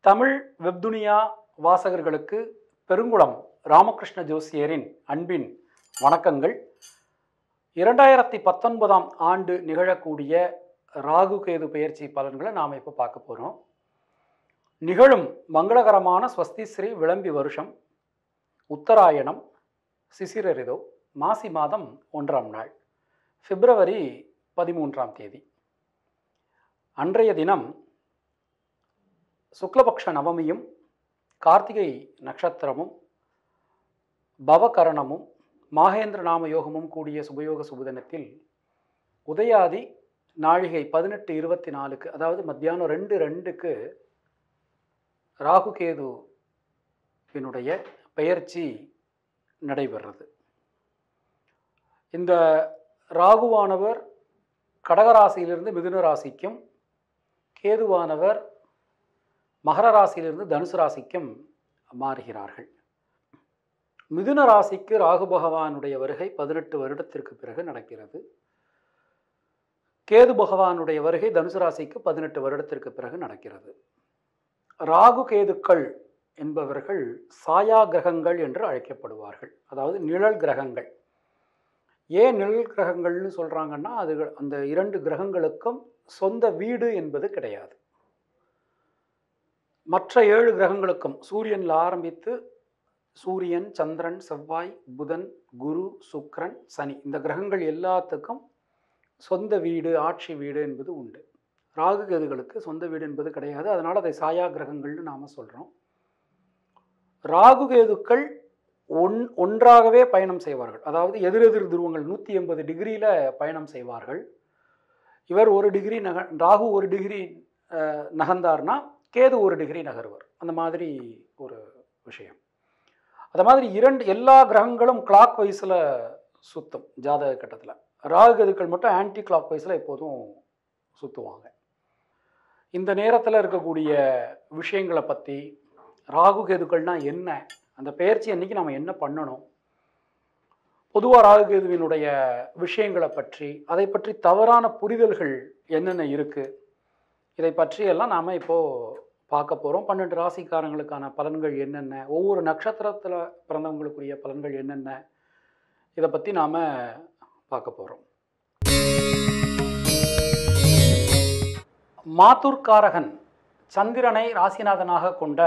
தமிழ் வெப்துனியா வாசகர்களுக்கு பெருங்குளம் ராமகிருஷ்ண ஜோசியரின் அன்பின் வணக்கங்கள். 2019 ஆண்டு நிகழக்கூடிய ராகு கேது பெயர்ச்சி பலன்களை நாம் இப்போ பார்க்க போகிறோம். நிகழும் மங்களகரமான ஸ்வஸ்தி ஸ்ரீ விளம்பி வருஷம் உத்தராயணம் சிசிரரிதோ மாசி மாதம் 1ஆம் நாள் பிப்ரவரி 13ஆம் தேதி. அன்றைய தினம் சுக்லபக்ஷ நவமியும் கார்த்திகை நட்சத்திரமும் பவகரணமும் மாகேந்திர நாம யோகமும் கூடிய சுபயோக சுபதினத்தில் உதயாதி நாழிகை 18:24 அதாவது மத்தியானம் 2:02 ராகு கேதுவினுடைய பெயர்ச்சி நடைபெறுறது. இந்த ராகுவானவர் கடகராசியிலிருந்து மிதுன ராசிக்கும், கேதுவானவர் மகர ராசியிலிருந்து தனுசு ராசிக்கும் மாறுகிறார்கள். மிதுன ராசிக்கு ராகு பகவானுடைய வருகை 18 வருடத்திற்கு பிறகு நடக்கிறது. கேது பகவானுடைய வருகை தனுசு ராசிக்கு 18 வருடத்திற்கு பிறகு நடக்கிறது. ராகு கேதுக்கள் என்பவர்கள் சாயா கிரகங்கள் என்று அழைக்கப்படுவார்கள். அதாவது நிழல் கிரகங்கள். ஏன் நிழல் கிரகங்கள்னு சொல்கிறாங்கன்னா, அது அந்த 2 கிரகங்களுக்கும் சொந்த வீடு என்பது கிடையாது. மற்ற 7 கிரகங்களுக்கும் சூரியனில் ஆரம்பித்து சூரியன், சந்திரன், செவ்வாய், புதன், குரு, சுக்கிரன், சனி, இந்த கிரகங்கள் எல்லாத்துக்கும் சொந்த வீடு, ஆட்சி வீடு என்பது உண்டு. ராகு கேதுகளுக்கு சொந்த வீடு என்பது கிடையாது. அதனால் அதை சாயா கிரகங்கள்னு நாம் சொல்கிறோம். ராகு கேதுக்கள் ஒன்றாகவே பயணம் செய்வார்கள். அதாவது எதிரெதிர் துருவங்கள் 180 டிகிரியில் பயணம் செய்வார்கள். இவர் 1 டிகிரி ராகு 1 டிகிரி நகர்ந்தார்னா கேது 1 டிகிரி நகர்வர். அந்த மாதிரி ஒரு விஷயம். அது மாதிரி எல்லா கிரகங்களும் கிளாக் வைஸில் சுற்றும் ஜாதக கட்டத்தில். ராகு கேதுக்கள் மட்டும் ஆன்டி கிளாக் வைஸில் எப்போதும் சுற்றுவாங்க. இந்த நேரத்தில் இருக்கக்கூடிய விஷயங்களை பற்றி, ராகு கேதுக்கள்னால் என்ன, அந்த பெயர்ச்சி அன்றைக்கி நம்ம என்ன பண்ணணும், பொதுவாக ராகு கேதுவினுடைய விஷயங்களை பற்றி, அதை பற்றி தவறான புரிதல்கள் என்னென்ன இருக்குது, இதை பற்றியெல்லாம் நாம் இப்போது பார்க்க போகிறோம். 12 ராசிக்காரங்களுக்கான பலன்கள் என்னென்ன, ஒவ்வொரு நட்சத்திரத்தில் பிறந்தவங்களுக்குரிய பலன்கள் என்னென்ன, இதை பற்றி நாம் பார்க்க போகிறோம். மாதுர்காரகன் சந்திரனை ராசிநாதனாக கொண்ட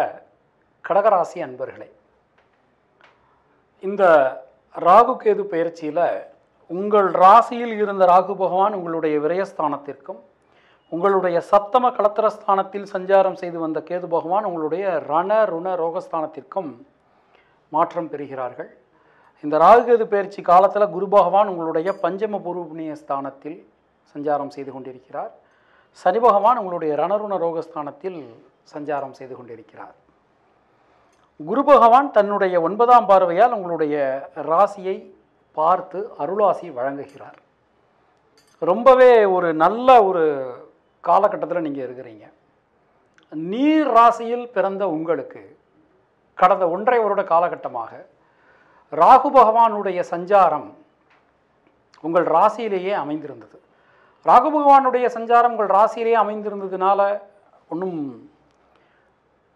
கடகராசி அன்பர்களே, இந்த ராகு கேது பெயர்ச்சியில் உங்கள் ராசியில் இருந்த ராகு பகவான் உங்களுடைய விரயஸ்தானத்திற்கும், உங்களுடைய சப்தம களத்திரஸ்தானத்தில் சஞ்சாரம் செய்து வந்த கேது பகவான் உங்களுடைய ருண ரோகஸ்தானத்திற்கும் மாற்றம் பெறுகிறார்கள். இந்த ராகு கேது பெயர்ச்சி காலத்தில் குரு பகவான் உங்களுடைய பஞ்சம பூர்வ புண்ணிய ஸ்தானத்தில் சஞ்சாரம் செய்து கொண்டிருக்கிறார். சனி பகவான் உங்களுடைய ரணருண ரோகஸ்தானத்தில் சஞ்சாரம் செய்து கொண்டிருக்கிறார். குரு பகவான் தன்னுடைய 9ஆம் பார்வையால் உங்களுடைய ராசியை பார்த்து அருளாசி வழங்குகிறார். ரொம்பவே ஒரு நல்ல ஒரு காலகட்டத்தில் நீங்கள் இருக்கிறீங்க. நீர் ராசியில் பிறந்த உங்களுக்கு கடந்த 1.5 வருட காலகட்டமாக ராகு பகவானுடைய சஞ்சாரம் உங்கள் ராசியிலேயே அமைந்திருந்தது. ராகு பகவானுடைய சஞ்சாரம் உங்கள் ராசியிலேயே அமைந்திருந்ததுனால ஒன்றும்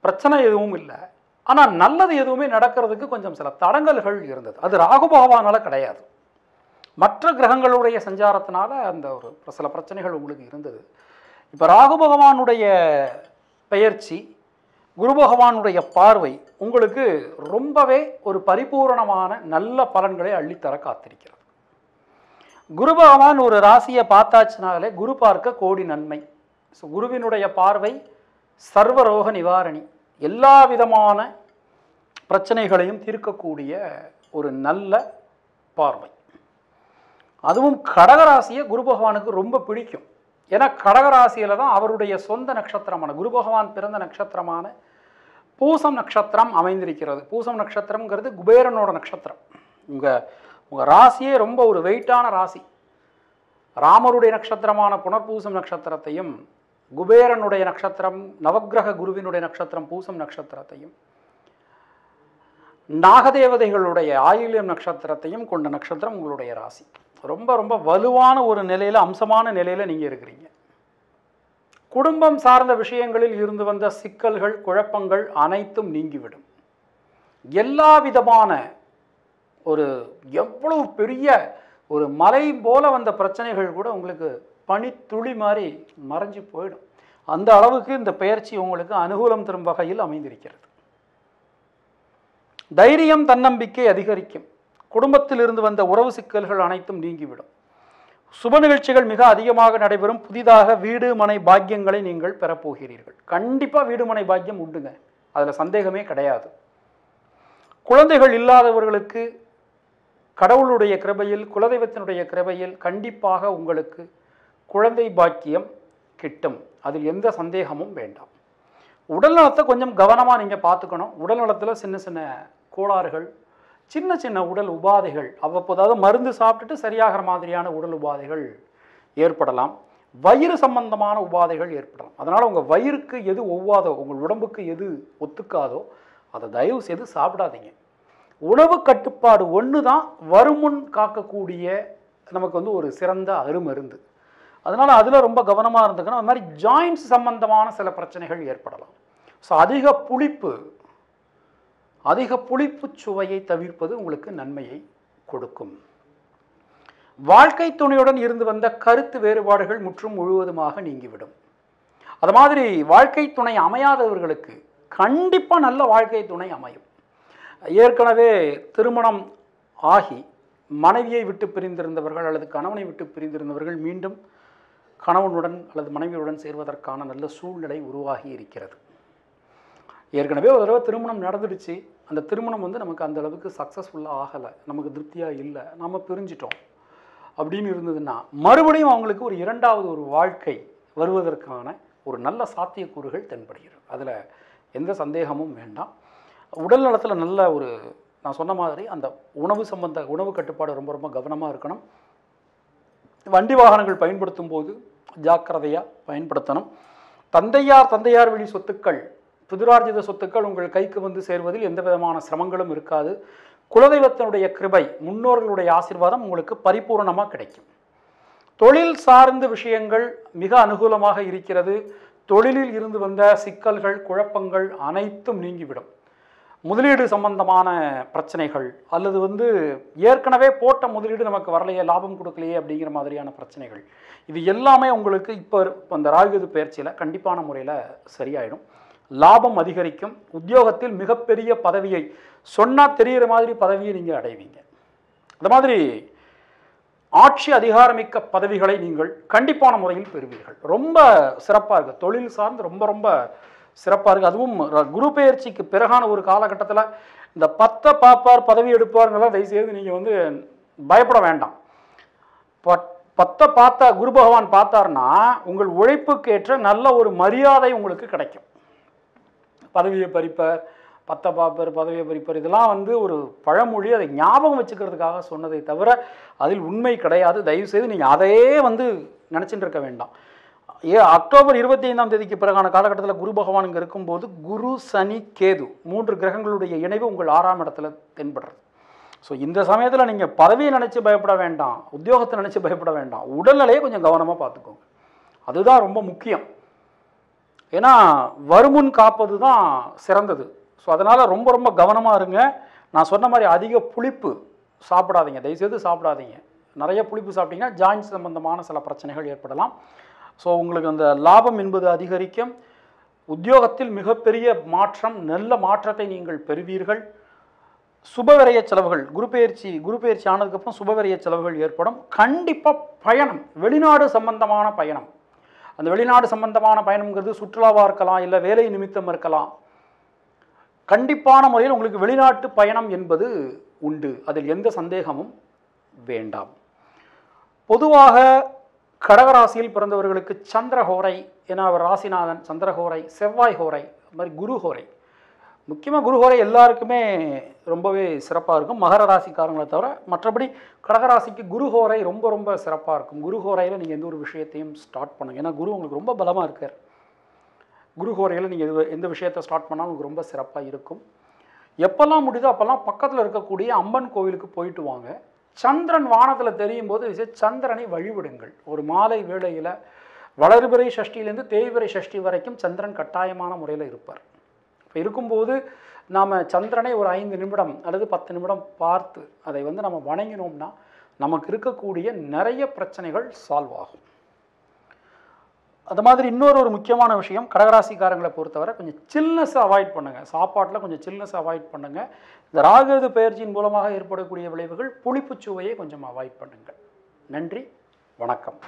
பிரச்சனை எதுவும் இல்லை. ஆனால் நல்லது எதுவுமே நடக்கிறதுக்கு கொஞ்சம் சில தடங்கல்கள் இருந்தது. அது ராகு பகவானால் கிடையாது, மற்ற கிரகங்களுடைய சஞ்சாரத்தினால அந்த ஒரு சில பிரச்சனைகள் உங்களுக்கு இருந்தது. இப்போ ராகு பகவானுடைய பெயர்ச்சி, குரு பகவானுடைய பார்வை உங்களுக்கு ரொம்பவே ஒரு பரிபூரணமான நல்ல பலன்களை அள்ளித்தர காத்திருக்கிறது. குரு பகவான் ஒரு ராசியை பார்த்தாச்சுனாலே குரு பார்க்க கோடி நன்மை. ஸோ குருவினுடைய பார்வை சர்வரோக நிவாரணி, எல்லா விதமான பிரச்சனைகளையும் தீர்க்கக்கூடிய ஒரு நல்ல பார்வை. அதுவும் கடகராசியை குரு பகவானுக்கு ரொம்ப பிடிக்கும். ஏன்னா கடகராசியில் தான் அவருடைய சொந்த நட்சத்திரமான, குரு பகவான் பிறந்த நட்சத்திரமான பூசம் நட்சத்திரம் அமைந்திருக்கிறது. பூசம் நட்சத்திரம்ங்கிறது குபேரனோட நட்சத்திரம். உங்கள் ராசியே ரொம்ப ஒரு வெயிட்டான ராசி. ராமருடைய நட்சத்திரமான புனர்பூசம் நட்சத்திரத்தையும், குபேரனுடைய நட்சத்திரம் நவக்கிரக குருவினுடைய நட்சத்திரம் பூசம் நட்சத்திரத்தையும், நாகதேவதைகளுடைய ஆயில்யம் நட்சத்திரத்தையும் கொண்ட நட்சத்திரம் உங்களுடைய ராசி. ரொம்ப ரொம்ப வலுவான ஒரு நிலையில், அம்சமான நிலையில் நீங்கள் இருக்கிறீங்க. குடும்பம் சார்ந்த விஷயங்களில் இருந்து வந்த சிக்கல்கள் குழப்பங்கள் அனைத்தும் நீங்கிவிடும். எல்லா விதமான ஒரு எவ்வளவு பெரிய ஒரு மலை போல வந்த பிரச்சனைகள் கூட உங்களுக்கு பனித்துளி மாதிரி மறைஞ்சு போயிடும். அந்த அளவுக்கு இந்த பெயர்ச்சி உங்களுக்கு அனுகூலம் தரும் வகையில் அமைந்திருக்கிறது. தைரியம் தன்னம்பிக்கை அதிகரிக்கும். குடும்பத்தில் இருந்து வந்த உறவு சிக்கல்கள் அனைத்தும் நீங்கிவிடும். சுப நிகழ்ச்சிகள் மிக அதிகமாக நடைபெறும். புதிதாக வீடு மனை பாக்கியங்களை நீங்கள் பெறப்போகிறீர்கள். கண்டிப்பாக வீடு மனை பாக்கியம் உண்டுங்க, அதில் சந்தேகமே கிடையாது. குழந்தைகள் இல்லாதவர்களுக்கு கடவுளுடைய கிருபையில் குலதெய்வத்தினுடைய கிருபையில் கண்டிப்பாக உங்களுக்கு குழந்தை பாக்கியம் கிட்டும். அதில் எந்த சந்தேகமும் வேண்டாம். உடல் நலத்தை கொஞ்சம் கவனமாக நீங்கள் பார்த்துக்கணும். உடல் நலத்தில் சின்ன சின்ன கோளாறுகள், சின்ன சின்ன உடல் உபாதைகள் அவ்வப்போதாவது மருந்து சாப்பிட்டுட்டு சரியாகிற மாதிரியான உடல் உபாதைகள் ஏற்படலாம். வயிறு சம்பந்தமான உபாதைகள் ஏற்படலாம். அதனால் உங்கள் வயிறுக்கு எது ஒவ்வாதோ, உங்கள் உடம்புக்கு எது ஒத்துக்காதோ அதை தயவு செய்து சாப்பிடாதீங்க. உணவு கட்டுப்பாடு ஒன்று தான் வருமுன் காக்கக்கூடிய நமக்கு ஒரு சிறந்த அருமருந்து. அதனால் அதில் ரொம்ப கவனமாக இருந்துக்கணும். அது மாதிரி ஜாயின்ட்ஸ் சம்பந்தமான சில பிரச்சனைகள் ஏற்படலாம். ஸோ அதிக புளிப்பு சுவையை தவிர்ப்பது உங்களுக்கு நன்மையை கொடுக்கும். வாழ்க்கை துணையுடன் இருந்து வந்த கருத்து வேறுபாடுகள் முற்றும் முழுவதுமாக நீங்கிவிடும். அது மாதிரி வாழ்க்கை துணை அமையாதவர்களுக்கு கண்டிப்பாக நல்ல வாழ்க்கை துணை அமையும். ஏற்கனவே திருமணம் ஆகி மனைவியை விட்டு பிரிந்திருந்தவர்கள் அல்லது கணவனை விட்டு பிரிந்திருந்தவர்கள் மீண்டும் கணவனுடன் அல்லது மனைவியுடன் சேர்வதற்கான நல்ல சூழ்நிலை உருவாகி இருக்கிறது. ஏற்கனவே ஒரு தடவை திருமணம் நடந்துடுச்சு, அந்த திருமணம் நமக்கு அந்த அளவுக்கு சக்ஸஸ்ஃபுல்லாக ஆகலை, நமக்கு திருப்தியாக இல்லை, நம்ம பிரிஞ்சிட்டோம் அப்படின்னு இருந்ததுன்னா மறுபடியும் அவங்களுக்கு ஒரு இரண்டாவது ஒரு வாழ்க்கை வருவதற்கான ஒரு நல்ல சாத்தியக்கூறுகள் தென்படுகிறது. அதில் எந்த சந்தேகமும் வேண்டாம். உடல் நலத்தில் நல்ல ஒரு, நான் சொன்ன மாதிரி அந்த உணவு கட்டுப்பாடு ரொம்ப ரொம்ப கவனமாக இருக்கணும். வண்டி வாகனங்கள் பயன்படுத்தும் போது ஜாக்கிரதையாக பயன்படுத்தணும். தந்தையார் வழி சொத்துக்கள், பிதுரார்ஜித சொத்துக்கள் உங்கள் கைக்கு சேர்வதில் எந்த விதமான சிரமங்களும் இருக்காது. குலதெய்வத்தினுடைய கிருபை, முன்னோர்களுடைய ஆசீர்வாதம் உங்களுக்கு பரிபூர்ணமாக கிடைக்கும். தொழில் சார்ந்த விஷயங்கள் மிக அனுகூலமாக இருக்கிறது. தொழிலில் இருந்து வந்த சிக்கல்கள் குழப்பங்கள் அனைத்தும் நீங்கிவிடும். முதலீடு சம்பந்தமான பிரச்சனைகள் அல்லது ஏற்கனவே போட்ட முதலீடு நமக்கு வரலையே, லாபம் கொடுக்கலையே அப்படிங்கிற மாதிரியான பிரச்சனைகள், இது எல்லாமே உங்களுக்கு இப்போ அந்த ராகுகேது பெயர்ச்சியில் கண்டிப்பான முறையில் சரியாயிடும். லாபம் அதிகரிக்கும். உத்தியோகத்தில் மிகப்பெரிய பதவியை, சொன்னால் தெரிகிற மாதிரி பதவியை நீங்கள் அடைவீங்க. அந்த மாதிரி ஆட்சி அதிகாரமிக்க பதவிகளை நீங்கள் கண்டிப்பான முறையில் பெறுவீர்கள். ரொம்ப சிறப்பாக இருக்குது. தொழில் சார்ந்து ரொம்ப ரொம்ப சிறப்பாக இருக்குது. அதுவும் குரு பெயர்ச்சிக்கு பிறகான ஒரு காலகட்டத்தில் இந்த 10 பாப்பார் பதவி எடுப்பாருங்கெல்லாம் தயவுசெய்து நீங்கள் பயப்பட வேண்டாம். 10 பார்த்தா குரு பகவான் பார்த்தார்னா உங்கள் உழைப்புக்கேற்ற நல்ல ஒரு மரியாதை உங்களுக்கு கிடைக்கும். பதவியை பறிப்பார், 10 பாப்பர், பதவியை பறிப்பார், இதெல்லாம் ஒரு பழமொழி. அதை ஞாபகம் வச்சுக்கிறதுக்காக சொன்னதை தவிர அதில் உண்மை கிடையாது. தயவுசெய்து நீங்கள் அதையே நினச்சிட்டு இருக்க வேண்டாம். அக்டோபர் 25ஆம் தேதிக்கு பிறகான காலகட்டத்தில் குரு பகவான் இங்கே இருக்கும்போது குரு சனி கேது 3 கிரகங்களுடைய இணைவு உங்கள் 6ஆம் இடத்துல தென்படுறது. ஸோ இந்த சமயத்தில் நீங்கள் பதவியை நினச்சி பயப்பட வேண்டாம், உத்தியோகத்தை நினச்சி பயப்பட வேண்டாம். உடல்நிலையை கொஞ்சம் கவனமாக பார்த்துக்கோங்க, அதுதான் ரொம்ப முக்கியம். ஏன்னா வருமுன் காப்பது தான் சிறந்தது. ஸோ அதனால் ரொம்ப ரொம்ப கவனமாக இருங்க. நான் சொன்ன மாதிரி அதிக புளிப்பு சாப்பிடாதீங்க, தயவுசெய்து சாப்பிடாதீங்க. நிறைய புளிப்பு சாப்பிட்டீங்கன்னா ஜாயின்ஸ் சம்பந்தமான சில பிரச்சனைகள் ஏற்படலாம். ஸோ உங்களுக்கு அந்த லாபம் என்பது அதிகரிக்கும். உத்தியோகத்தில் மிகப்பெரிய மாற்றம், நல்ல மாற்றத்தை நீங்கள் பெறுவீர்கள். சுபவிரய செலவுகள், குரு பெயர்ச்சி ஆனதுக்கப்புறம் சுபவிரய செலவுகள் ஏற்படும். கண்டிப்பாக பயணம், வெளிநாடு சம்பந்தமான பயணம். அந்த வெளிநாடு சம்பந்தமான பயணம்ங்கிறது சுற்றுலாவாக இருக்கலாம், இல்லை வேலை நிமித்தம் இருக்கலாம். கண்டிப்பான முறையில் உங்களுக்கு வெளிநாட்டு பயணம் என்பது உண்டு, அதில் எந்த சந்தேகமும் வேண்டாம். பொதுவாக கடகராசியில் பிறந்தவர்களுக்கு சந்திரஹோரை, ஏன்னா அவர் ராசிநாதன், சந்திரஹோரை, செவ்வாய் ஹோரை, அது மாதிரி குருஹோரை, முக்கியமாக குருஹோரை எல்லாருக்குமே ரொம்பவே சிறப்பாக இருக்கும், மகர ராசிக்காரங்களை தவிர. மற்றபடி கடகராசிக்கு குருஹோரை ரொம்ப ரொம்ப சிறப்பாக இருக்கும். குருஹோரையில் நீங்கள் எந்த ஒரு விஷயத்தையும் ஸ்டார்ட் பண்ணுங்கள், ஏன்னா குரு உங்களுக்கு ரொம்ப பலமாக இருக்கார். குருஹோரையில் நீங்கள் எந்த விஷயத்தை ஸ்டார்ட் பண்ணாலும் உங்களுக்கு ரொம்ப சிறப்பாக இருக்கும். எப்போல்லாம் முடியுதோ அப்போல்லாம் பக்கத்தில் இருக்கக்கூடிய அம்மன் கோவிலுக்கு போயிட்டு வாங்க. சந்திரன் வானத்தில் தெரியும் போது சந்திரனை வழிவிடுங்கள். ஒரு மாலை வேளையில் வளர்பிறை சஷ்டியிலேருந்து தேய்பிறை சஷ்டி வரைக்கும் சந்திரன் கட்டாயமான முறையில் இருப்பார். இப்போ இருக்கும்போது நாம் சந்திரனை ஒரு 5 நிமிடம் அல்லது 10 நிமிடம் பார்த்து அதை நம்ம வணங்கினோம்னா நமக்கு இருக்கக்கூடிய நிறைய பிரச்சனைகள் சால்வ் ஆகும். அது மாதிரி இன்னொரு முக்கியமான விஷயம், கடகராசிக்காரங்களை பொறுத்தவரை கொஞ்சம் சில்னஸை அவாய்ட் பண்ணுங்கள். சாப்பாட்டில் கொஞ்சம் சில்னஸை அவாய்ட் பண்ணுங்கள். இந்த ராகு பெயர்ச்சியின் மூலமாக ஏற்படக்கூடிய விளைவுகள் புளிப்புச்சுவையை கொஞ்சம் அவாய்ட் பண்ணுங்கள். நன்றி, வணக்கம்.